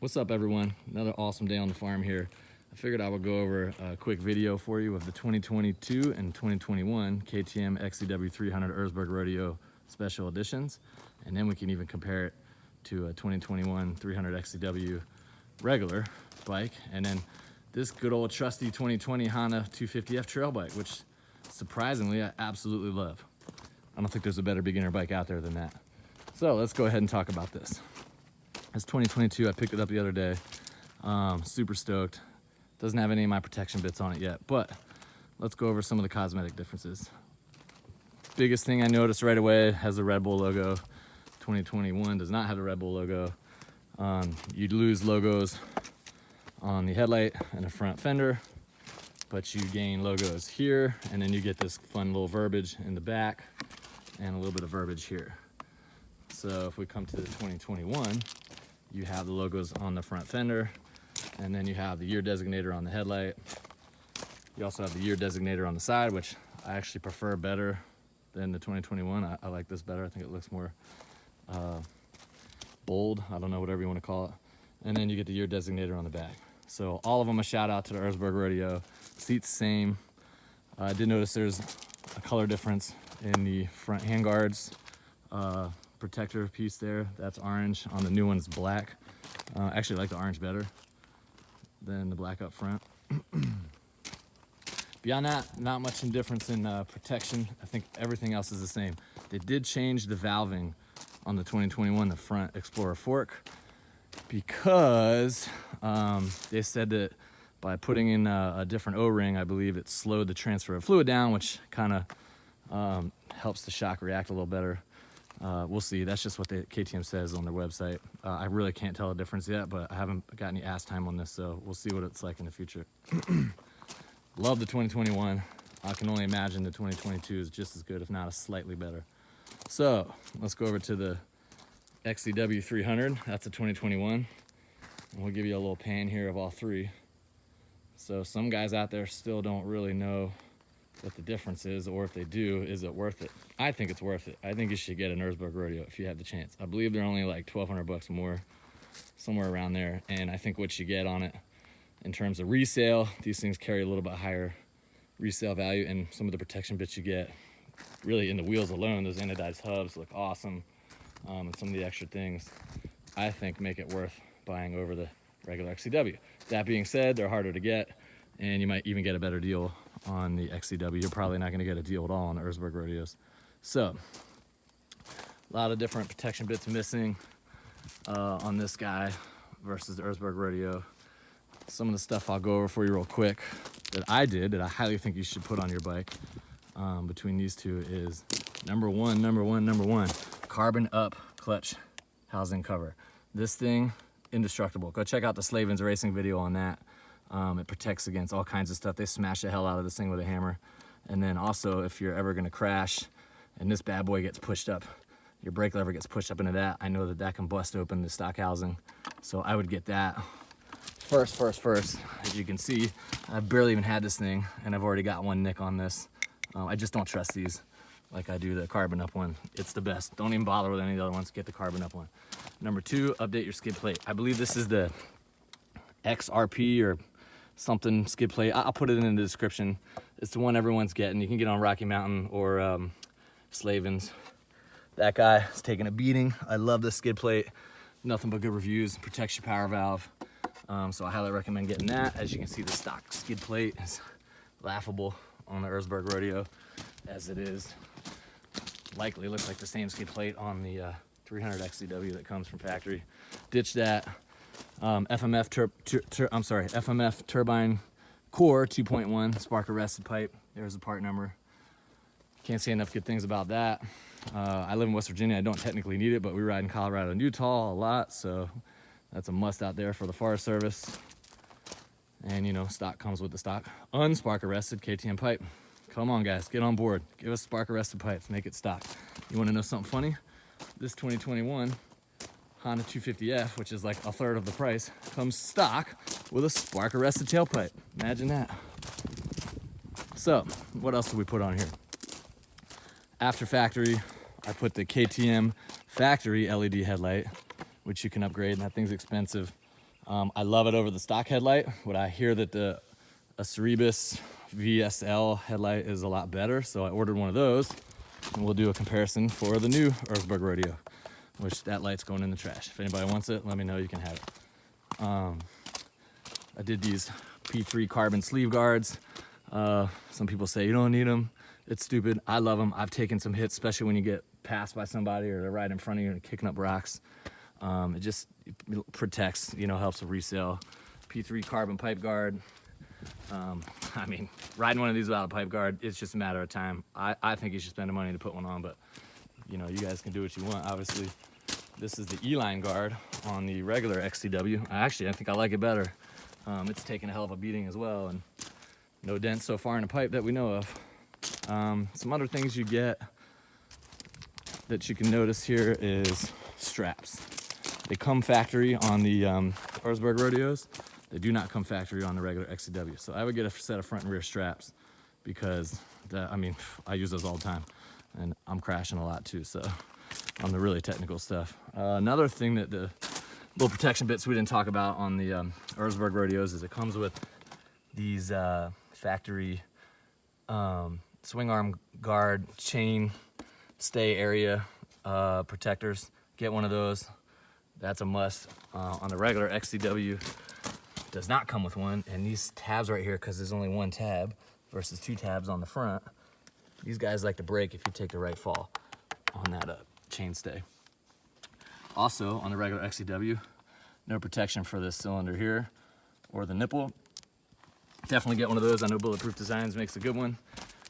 What's up, everyone? Another awesome day on the farm here. I figured I would go over a quick video for you of the 2022 and 2021 KTM XC-W 300 Erzbergrodeo special editions, and then we can even compare it to a 2021 300 XC-W regular bike, and then this good old trusty 2020 Honda 250F trail bike, which surprisingly I absolutely love. I don't think there's a better beginner bike out there than that. So let's go ahead and talk about this. It's 2022. I picked it up the other day. Super stoked. Doesn't have any of my protection bits on it yet, but let's go over some of the cosmetic differences. Biggest thing I noticed right away has the Red Bull logo. 2021 does not have the Red Bull logo. You'd lose logos on the headlight and the front fender, but you gain logos here, and then you get this fun little verbiage in the back and a little bit of verbiage here. So if we come to the 2021, you have the logos on the front fender, and then you have the year designator on the headlight. You also have the year designator on the side, which I actually prefer better than the 2021. I like this better. I think it looks more bold. I don't know, whatever you want to call it. And then you get the year designator on the back. So all of them a shout out to the Erzbergrodeo. Seats same. I did notice there's a color difference in the front handguards. Protector piece there, that's orange. On the new one's black. Actually, I like the orange better than the black up front. Beyond that, not much in difference in protection. I think everything else is the same. They did change the valving on the 2021, the front Explorer fork, because they said that by putting in a different O-ring, I believe it slowed the transfer of fluid down, which kind of helps the shock react a little better. We'll see. That's just what the KTM says on their website. I really can't tell the difference yet, but I haven't got any ass time on this, so we'll see what it's like in the future. Love the 2021. I can only imagine the 2022 is just as good, if not a slightly better. So let's go over to the XC-W 300. That's a 2021. And we'll give you a little pan here of all three. So some guys out there still don't really know what the difference is, or if they do, is it worth it? I think it's worth it. I think you should get an Erzbergrodeo if you have the chance. I believe they're only like $1,200 more, somewhere around there. And I think what you get on it in terms of resale, these things carry a little bit higher resale value, and some of the protection bits you get really in the wheels alone, those anodized hubs look awesome. And some of the extra things I think make it worth buying over the regular XC-W. That being said, they're harder to get, and you might even get a better deal on the XC-W. You're probably not going to get a deal at all on the Erzbergrodeos. So a lot of different protection bits missing on this guy versus the Erzbergrodeo. Some of the stuff I'll go over for you real quick that I did, that I highly think you should put on your bike between these two is number one, carbon up clutch housing cover. This thing, indestructible. Go check out the Slavens racing video on that. It protects against all kinds of stuff. They smash the hell out of this thing with a hammer. And then also, if you're ever gonna crash and this bad boy gets pushed up, your brake lever gets pushed up into that, I know that that can bust open the stock housing. So I would get that first. As you can see, I barely even had this thing, and I've already got one nick on this. I just don't trust these like I do the carbon up one. It's the best. Don't even bother with any of the other ones. Get the carbon up one. Number two, update your skid plate. I believe this is the XRP or something skid plate. I'll put it in the description. It's the one everyone's getting. You can get on Rocky Mountain or Slavens. That guy is taking a beating. I love this skid plate. Nothing but good reviews. Protects your power valve. So I highly recommend getting that. As you can see, the stock skid plate is laughable on the Erzbergrodeo, as it is. Likely looks like the same skid plate on the 300 XC-W that comes from factory. Ditch that. FMF turbine core 2.1 spark arrested pipe. There's the part number. Can't say enough good things about that. I live in West Virginia. I don't technically need it, but we ride in Colorado and Utah a lot, so that's a must out there for the Forest Service. And you know, stock comes with the stock. Unspark arrested KTM pipe. Come on, guys, get on board. Give us spark arrested pipes. Make it stock. You want to know something funny? This 2021 Honda 250F, which is like a third of the price, comes stock with a spark arrested tailpipe. Imagine that. So what else do we put on here? After factory, I put the KTM factory LED headlight, which you can upgrade, and that thing's expensive. I love it over the stock headlight. What I hear that the Cerebus VSL headlight is a lot better, so I ordered one of those, and we'll do a comparison for the new Erzbergrodeo, which that light's going in the trash. If anybody wants it, let me know, you can have it. I did these P3 carbon sleeve guards. Some people say you don't need them. It's stupid. I love them. I've taken some hits, especially when you get passed by somebody or they're right in front of you and kicking up rocks. It just protects, you know, helps with resale. P3 carbon pipe guard. I mean, riding one of these without a pipe guard, it's just a matter of time. I think you should spend the money to put one on, but you know, you guys can do what you want. Obviously, this is the E-line guard on the regular XC-W. I think I like it better. It's taken a hell of a beating as well, and no dents so far in the pipe that we know of. Some other things you get that you can notice here is straps. They come factory on the Erzbergrodeos. They do not come factory on the regular XC-W. So I would get a set of front and rear straps because I use those all the time, and I'm crashing a lot too. So on the really technical stuff. Another thing that the little protection bits we didn't talk about on the Erzbergrodeos is it comes with these factory swing arm guard chain stay area protectors. Get one of those. That's a must. On the regular XC-W, does not come with one. And these tabs right here, because there's only one tab versus two tabs on the front, these guys like to break if you take the right fall on that chain stay. Also, on the regular XC-W, no protection for this cylinder here or the nipple. Definitely get one of those. I know Bulletproof Designs makes a good one.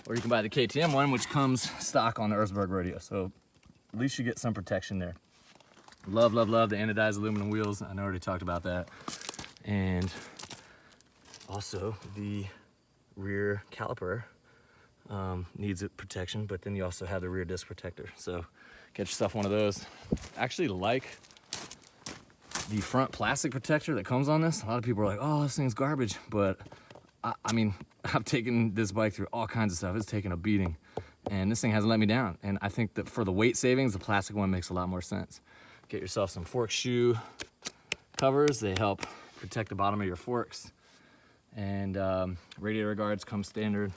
Or you can buy the KTM one, which comes stock on the Erzbergrodeo. So at least you get some protection there. Love, love, love the anodized aluminum wheels. I already talked about that. And also the rear caliper needs a protection, but then you also have the rear disc protector. So get yourself one of those. I actually like the front plastic protector that comes on this. A lot of people are like, oh, this thing's garbage. But I mean, I've taken this bike through all kinds of stuff. It's taken a beating, and this thing hasn't let me down. And I think that for the weight savings, the plastic one makes a lot more sense. Get yourself some fork shoe covers. They help protect the bottom of your forks. And radiator guards come standard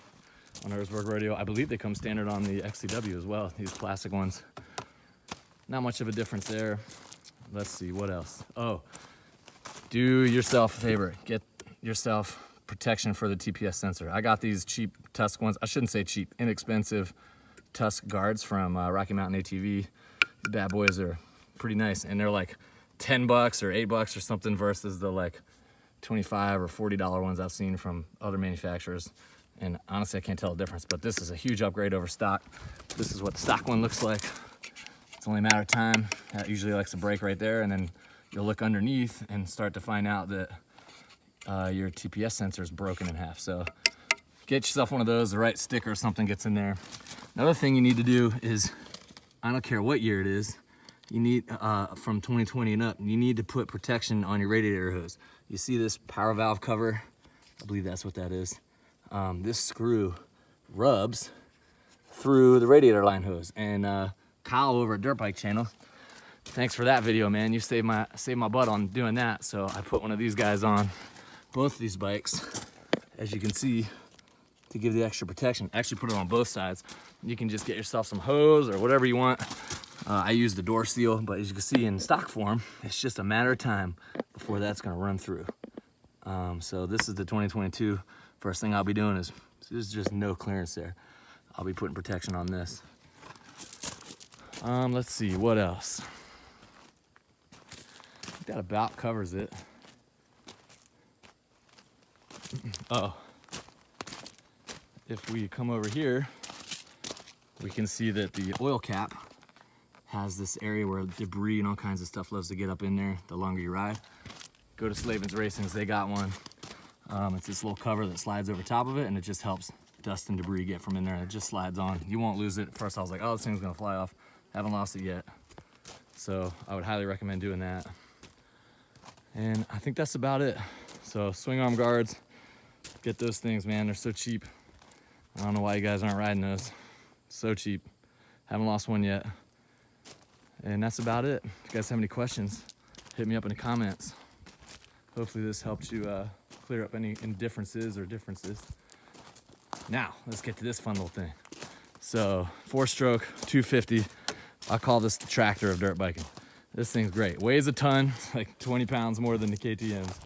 on Erzbergrodeo. I believe they come standard on the XC-W as well, these plastic ones. Not much of a difference there. Let's see, what else? Oh, do yourself a favor. Get yourself protection for the TPS sensor. I got these cheap Tusk ones. I shouldn't say cheap, inexpensive Tusk guards from Rocky Mountain ATV. The bad boys are pretty nice, and they're like $10 or $8 or something versus the like $25 or $40 ones I've seen from other manufacturers. And honestly, I can't tell the difference, but this is a huge upgrade over stock. This is what the stock one looks like. It's only a matter of time. That usually likes to break right there, and then you'll look underneath and start to find out that your TPS sensor is broken in half. So get yourself one of those, the right sticker or something gets in there. Another thing you need to do is, I don't care what year it is, you need, from 2020 and up, you need to put protection on your radiator hose. You see this power valve cover? I believe that's what that is. This screw rubs through the radiator line hose. And Kyle over at Dirt Bike Channel, thanks for that video, man. You saved my butt on doing that. So I put one of these guys on both of these bikes, as you can see, to give the extra protection. Actually put it on both sides. You can just get yourself some hose or whatever you want. I use the door seal, but as you can see in stock form, it's just a matter of time before that's gonna run through. So this is the 2022. First thing I'll be doing is, there's just no clearance there. I'll be putting protection on this. Let's see, what else? I think that about covers it. Oh, if we come over here, we can see that the oil cap has this area where debris and all kinds of stuff loves to get up in there the longer you ride. Go to Slavin's Racing's, they got one. It's this little cover that slides over top of it, and it just helps dust and debris get from in there, and it just slides on. You won't lose it. At first I was like, oh, this thing's gonna fly off. Haven't lost it yet. So I would highly recommend doing that. And I think that's about it. So swing arm guards, get those things, man. They're so cheap. I don't know why you guys aren't riding those. So cheap. Haven't lost one yet. And that's about it. If you guys have any questions, hit me up in the comments. hopefully this helped you clear up any indifferences or differences. Now, let's get to this fun little thing. So, 4-stroke, 250. I call this the tractor of dirt biking. This thing's great. Weighs a ton, like 20 pounds more than the KTMs.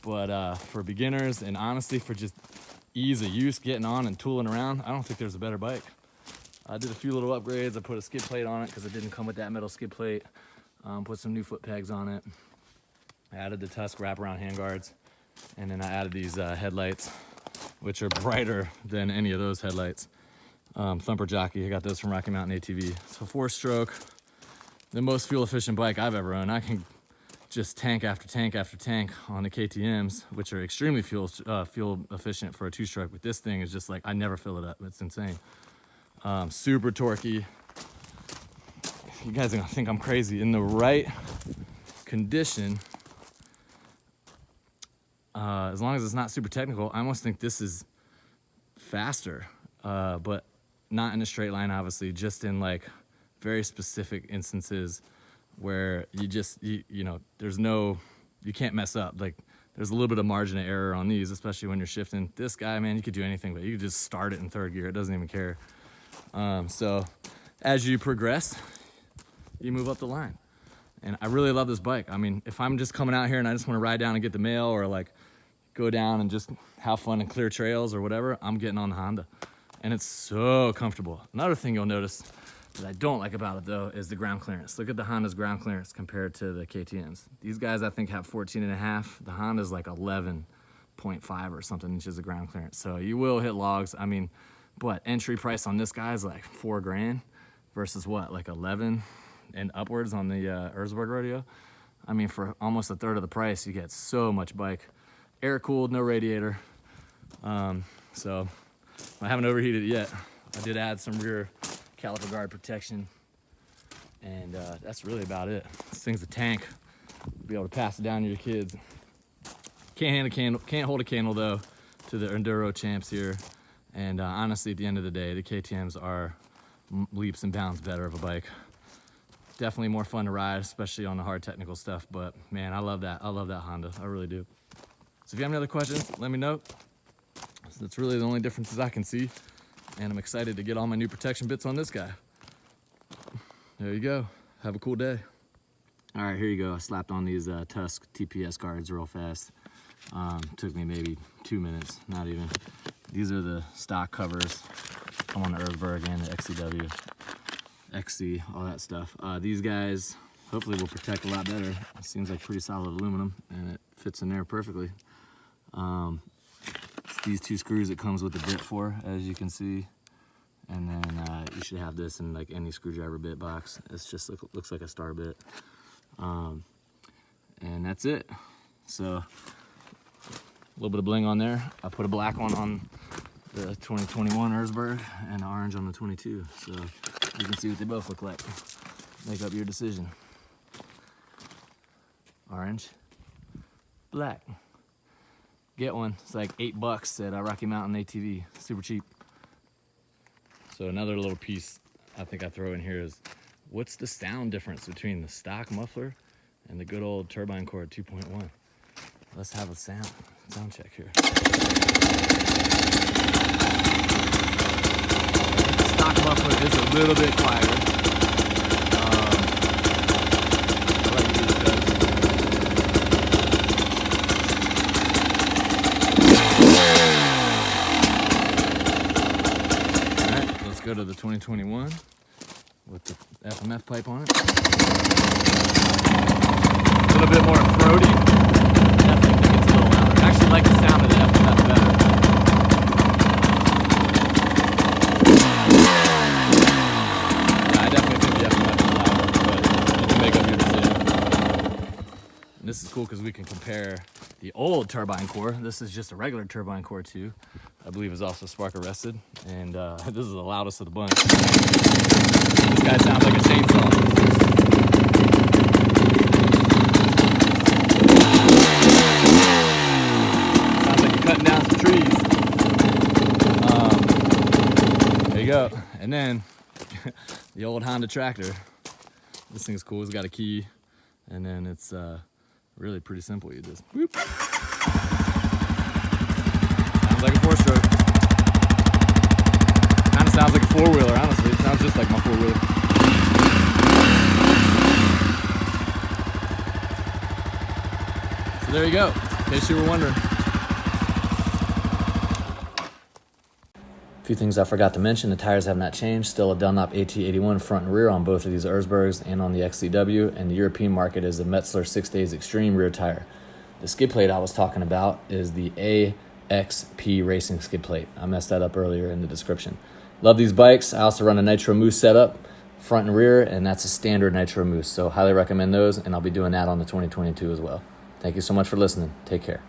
But for beginners and honestly for just ease of use, getting on and tooling around, I don't think there's a better bike. I did a few little upgrades. I put a skid plate on it because it didn't come with that metal skid plate. Put some new foot pegs on it. I added the Tusk wraparound handguards. And then I added these headlights, which are brighter than any of those headlights. Thumper Jockey, I got those from Rocky Mountain ATV. So 4-stroke, the most fuel efficient bike I've ever owned. I can just tank after tank after tank on the KTMs, which are extremely fuel efficient for a 2-stroke. But this thing is just like, I never fill it up. It's insane. Super torquey. You guys are gonna think I'm crazy. In the right condition, as long as it's not super technical, I almost think this is faster, but not in a straight line, obviously, just in like very specific instances where you know, there's no, you can't mess up. Like there's a little bit of margin of error on these, especially when you're shifting. This guy, man, you could do anything, but you could just start it in 3rd gear. It doesn't even care. So as you progress, you move up the line. And I really love this bike. I mean, if I'm just coming out here and I just want to ride down and get the mail or like go down and just have fun and clear trails or whatever, I'm getting on the Honda. And it's so comfortable. Another thing you'll notice that I don't like about it though is the ground clearance. Look at the Honda's ground clearance compared to the KTMs. These guys I think have 14.5. The Honda's like 11.5 or something inches of ground clearance. So you will hit logs. I mean, but entry price on this guy is like $4 grand versus what, like 11 and upwards on the Erzbergrodeo. I mean, for almost 1/3 of the price, you get so much bike. Air cooled, no radiator. So I haven't overheated it yet. I did add some rear caliper guard protection, and that's really about it. This thing's a tank. You'll be able to pass it down to your kids. Can't hold a candle though to the enduro champs here. And honestly, at the end of the day, the KTMs are leaps and bounds better of a bike. Definitely more fun to ride, especially on the hard technical stuff. But man, I love that. I love that Honda. I really do. So if you have any other questions, let me know. That's really the only differences I can see. And I'm excited to get all my new protection bits on this guy. There you go. Have a cool day. All right, here you go. I slapped on these Tusk TPS guards real fast. Took me maybe 2 minutes, not even. These are the stock covers. Come on the Erzberg and the XC-W, XC, all that stuff. These guys hopefully will protect a lot better. It seems like pretty solid aluminum, and it fits in there perfectly. It's these 2 screws it comes with the bit for, as you can see. And then you should have this in like any screwdriver bit box. It's just looks like a star bit. And that's it. So a little bit of bling on there. I put a black one on the 2021 Erzberg and an orange on the 22. So you can see what they both look like. Make up your decision. Orange, black. Get one. It's like $8 at Rocky Mountain ATV. Super cheap. So another little piece I think I throw in here is, what's the sound difference between the stock muffler and the good old turbine cord 2.1? Let's have a sound check here. The stock muffler is a little bit quieter. Go to the 2021 with the FMF pipe on it. A little bit more throaty. Definitely think it's a little louder. I actually like the sound of the FMF better. Yeah, I definitely think the FMF is louder, but you can make up your decision. And this is cool because we can compare the old turbine core. This is just a regular turbine core too. I believe is also spark arrested, and this is the loudest of the bunch. This guy sounds like a chainsaw. Sounds like you're cutting down some trees. There you go. And then the old Honda tractor. This thing's cool. It's got a key, and then it's Really pretty simple. You just whoop. Sounds like a 4-stroke. Kind of sounds like a 4-wheeler, honestly. It sounds just like my 4-wheeler. So there you go, in case you were wondering. A few things I forgot to mention. The tires have not changed. Still a Dunlop AT81 front and rear on both of these Erzbergs and on the XC-W. And the European market is a Metzler 6 Days Extreme rear tire. The skid plate I was talking about is the AXP Racing skid plate. I messed that up earlier in the description. Love these bikes. I also run a Nitro Moose setup, front and rear, and that's a standard Nitro Moose. So highly recommend those, and I'll be doing that on the 2022 as well. Thank you so much for listening. Take care.